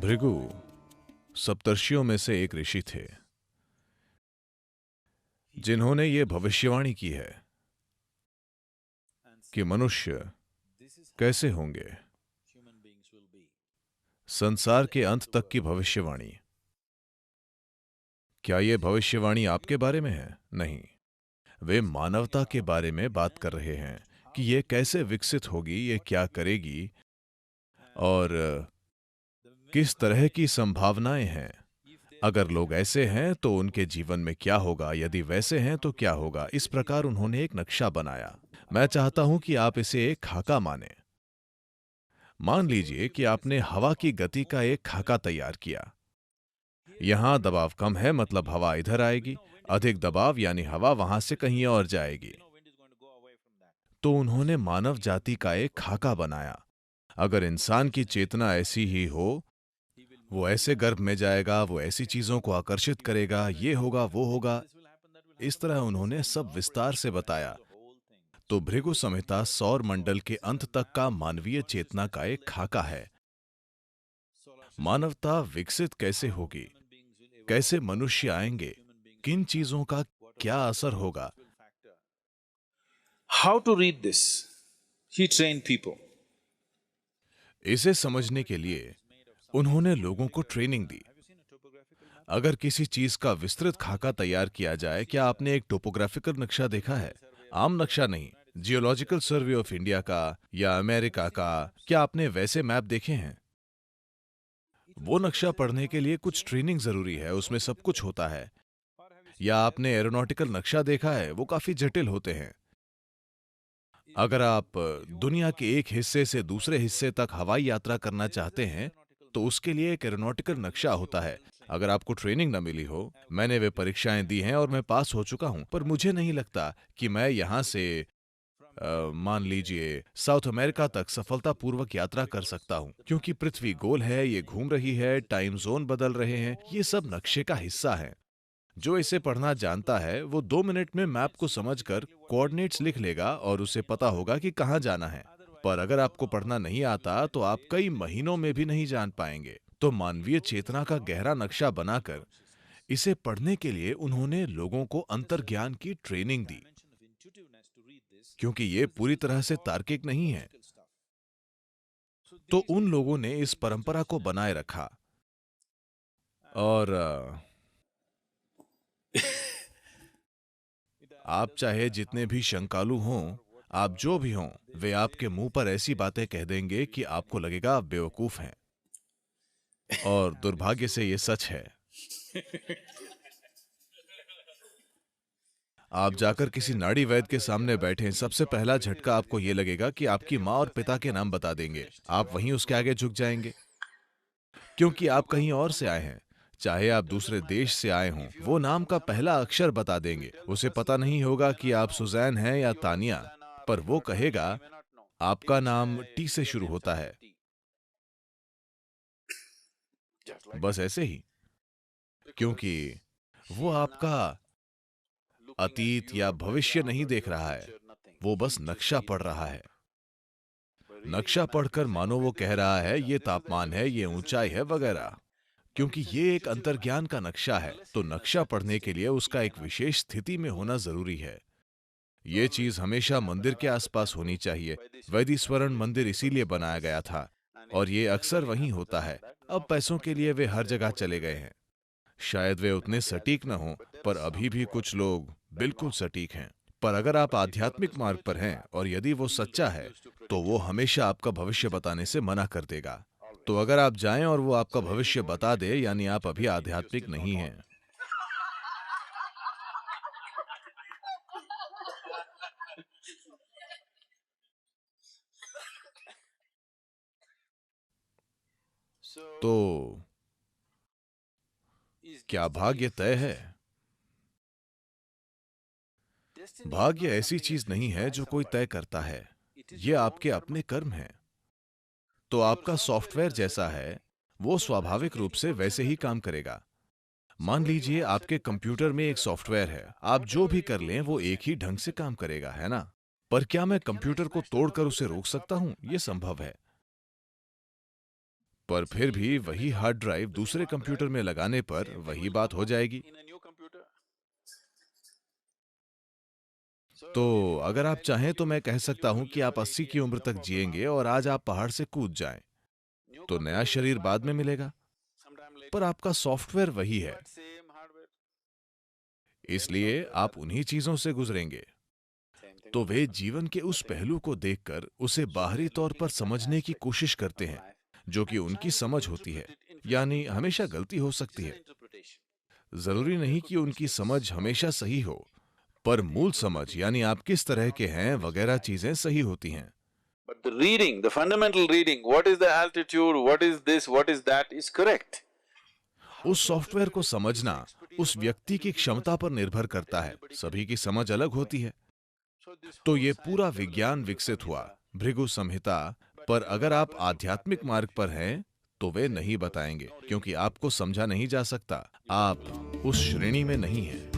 भृगु सप्तर्षियों में से एक ऋषि थे जिन्होंने ये भविष्यवाणी की है कि मनुष्य कैसे होंगे। संसार के अंत तक की भविष्यवाणी। क्या ये भविष्यवाणी आपके बारे में है? नहीं, वे मानवता के बारे में बात कर रहे हैं कि ये कैसे विकसित होगी, ये क्या करेगी और किस तरह की संभावनाएं हैं। अगर लोग ऐसे हैं तो उनके जीवन में क्या होगा, यदि वैसे हैं तो क्या होगा। इस प्रकार उन्होंने एक नक्शा बनाया। मैं चाहता हूं कि आप इसे एक खाका माने। मान लीजिए कि आपने हवा की गति का एक खाका तैयार किया। यहां दबाव कम है, मतलब हवा इधर आएगी। अधिक दबाव यानी हवा वहां से कहीं और जाएगी। तो उन्होंने मानव जाति का एक खाका बनाया। अगर इंसान की चेतना ऐसी ही हो, वो ऐसे गर्भ में जाएगा, वो ऐसी चीजों को आकर्षित करेगा, ये होगा वो होगा। इस तरह उन्होंने सब विस्तार से बताया। तो भृगु संहिता सौर मंडल के अंत तक का मानवीय चेतना का एक खाका है। मानवता विकसित कैसे होगी, कैसे मनुष्य आएंगे, किन चीजों का क्या असर होगा। How to read this? He trained people. इसे समझने के लिए उन्होंने लोगों को ट्रेनिंग दी। अगर किसी चीज का विस्तृत खाका तैयार किया जाए, क्या आपने एक टोपोग्राफिकल नक्शा देखा है? आम नक्शा नहीं, जियोलॉजिकल सर्वे ऑफ इंडिया का या अमेरिका का। क्या आपने वैसे मैप देखे हैं? वो नक्शा पढ़ने के लिए कुछ ट्रेनिंग जरूरी है, उसमें सब कुछ होता है। या आपने एरोनॉटिकल नक्शा देखा है? वो काफी जटिल होते हैं। अगर आप दुनिया के एक हिस्से से दूसरे हिस्से तक हवाई यात्रा करना चाहते हैं तो उसके लिए एक एरोनॉटिकल नक्शा होता है। अगर आपको ट्रेनिंग न मिली हो, मैंने वे परीक्षाएं दी हैं और मैं पास हो चुका हूं, पर मुझे नहीं लगता कि मैं यहां से मान लीजिए साउथ अमेरिका तक सफलतापूर्वक यात्रा कर सकता हूं, क्योंकि पृथ्वी गोल है, ये घूम रही है, टाइम जोन बदल रहे हैं। ये सब नक्शे का हिस्सा है। जो इसे पढ़ना जानता है वो 2 मिनट में मैप को समझकर कोऑर्डिनेट्स लिख लेगा और उसे पता होगा कि कहां जाना है। पर अगर आपको पढ़ना नहीं आता तो आप कई महीनों में भी नहीं जान पाएंगे। तो मानवीय चेतना का गहरा नक्शा बनाकर इसे पढ़ने के लिए उन्होंने लोगों को अंतर्ज्ञान की ट्रेनिंग दी, क्योंकि ये पूरी तरह से तार्किक नहीं है। तो उन लोगों ने इस परंपरा को बनाए रखा। और आप चाहे जितने भी शंकालु हों, आप जो भी हों, वे आपके मुंह पर ऐसी बातें कह देंगे कि आपको लगेगा आप बेवकूफ हैं। और दुर्भाग्य से ये सच है। आप जाकर किसी नाड़ी वैद्य के सामने बैठें, सबसे पहला झटका आपको ये लगेगा कि आपकी माँ और पिता के नाम बता देंगे। आप वहीं उसके आगे झुक जाएंगे, क्योंकि आप कहीं और से आए हैं। चाहे आप दूसरे देश से आए हों, वो नाम का पहला अक्षर बता देंगे। उसे पता नहीं होगा कि आप सुजैन हैं या तानिया, पर वो कहेगा आपका नाम टी से शुरू होता है। बस ऐसे ही, क्योंकि वो आपका अतीत या भविष्य नहीं देख रहा है, वो बस नक्शा पढ़ रहा है। नक्शा पढ़कर मानो वो कह रहा है ये तापमान है, ये ऊंचाई है वगैरह। क्योंकि ये एक अंतर्ज्ञान का नक्शा है, तो नक्शा पढ़ने के लिए उसका एक विशेष स्थिति में होना जरूरी है। ये चीज हमेशा मंदिर के आसपास होनी चाहिए। वैदिस्वरण मंदिर इसीलिए बनाया गया था, और ये अक्सर वहीं होता है। अब पैसों के लिए वे हर जगह चले गए हैं। शायद वे उतने सटीक न हों, पर अभी भी कुछ लोग बिल्कुल सटीक हैं। पर अगर आप आध्यात्मिक मार्ग पर हैं और यदि वो सच्चा है, तो वो हमेशा आपका भविष्य बताने से मना कर देगा। तो अगर आप जाएं और वो आपका भविष्य बता दे, यानी आप अभी आध्यात्मिक नहीं हैं। तो क्या भाग्य तय है? भाग्य ऐसी चीज नहीं है जो कोई तय करता है, ये आपके अपने कर्म हैं। तो आपका सॉफ्टवेयर जैसा है, वो स्वाभाविक रूप से वैसे ही काम करेगा। मान लीजिए आपके कंप्यूटर में एक सॉफ्टवेयर है, आप जो भी कर लें वो एक ही ढंग से काम करेगा, है ना? पर क्या मैं कंप्यूटर को तोड़कर उसे रोक सकता हूं? यह संभव है। पर फिर भी वही हार्ड ड्राइव दूसरे कंप्यूटर में लगाने पर वही बात हो जाएगी। तो अगर आप चाहें तो मैं कह सकता हूं कि आप 80 की उम्र तक जिएंगे और आज आप पहाड़ से कूद जाएं, तो नया शरीर बाद में मिलेगा, पर आपका सॉफ्टवेयर वही है, इसलिए आप उन्हीं चीजों से गुजरेंगे। तो वे जीवन के उस पहलू को देखकर उसे बाहरी तौर पर समझने की कोशिश करते हैं, जो कि उनकी समझ होती है, यानी हमेशा गलती हो सकती है। जरूरी नहीं कि उनकी समझ हमेशा सही हो, पर मूल समझ यानी आप किस तरह के हैं वगैरह चीजें सही होती हैं। But the reading, the fundamental reading, what is the altitude, what is this, what is that, is correct. उस सॉफ्टवेयर को समझना उस व्यक्ति की क्षमता पर निर्भर करता है, सभी की समझ अलग होती है। तो ये पूरा विज्ञान विकसित हुआ भृगु संहिता, पर अगर आप आध्यात्मिक मार्ग पर हैं तो वे नहीं बताएंगे, क्योंकि आपको समझा नहीं जा सकता, आप उस श्रेणी में नहीं हैं।